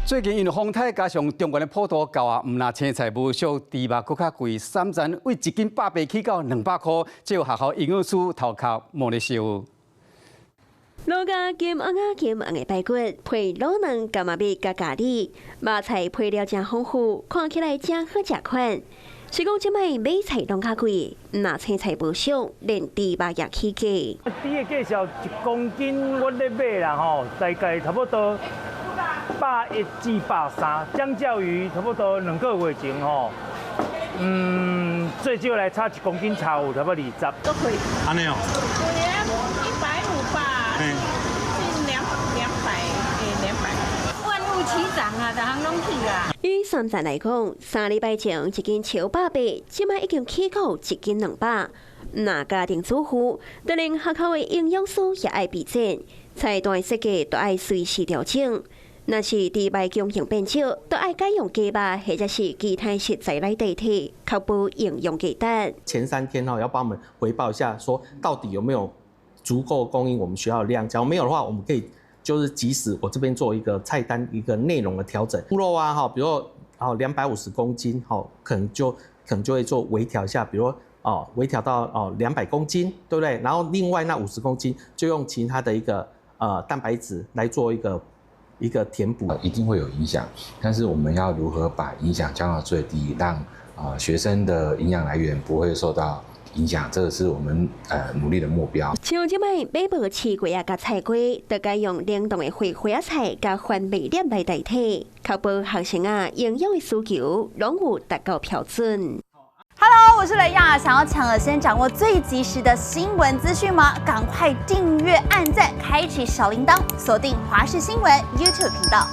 最近因为风台加上中原的普渡交啊，唔那青菜无俗，猪肉搁较贵，3层为1斤100起到200块，这有学校营养师头壳莫咧笑。老家咸红啊咸红的排骨，配卤卵、柑仔米加咖喱，肉菜配料真丰富，看起来真好食款。虽讲即摆买菜拢较贵，那青菜无俗，连猪肉也起价。猪的介绍1公斤，我咧买啦吼，大概差不多110至130，相较于差不多2个月前吼，最少来差1公斤差有差不多20。都可以。安尼哦。对啊，150吧，近200，万物齐涨啊，逐项拢起啊。以3层来讲，3礼拜前1斤超100，即摆已经起到1斤200。那家庭主妇，就连学校的营养师也爱比战，菜单设计都爱随时调整。若是猪肉供应变少，都爱改用鸡肉或者是其他食材来代替，确保营养价值。前3天要帮我们回报一下，说到底有没有足够供应我们学校的量。假如没有的话，我们可以就是即使我这边做一个菜单一个内容的调整，猪肉啊比如说250公斤可能就会做微调一下，比如说微调到200公斤，对不对？然后另外那50公斤就用其他的一个蛋白质来做一个填补。一定会有影响，但是我们要如何把影响降到最低，让学生的营养来源不会受到影响，这个是我们努力的目标。像即摆买无饲龟啊，甲菜龟，就该用冷冻的花菜甲番麦粒来代替，确保学生啊营养的需求拢有达到标准。Hello， 我是雷亚，想要抢先掌握最及时的新闻资讯吗？赶快订阅、按赞、开启小铃铛，锁定华视新闻 YouTube 频道。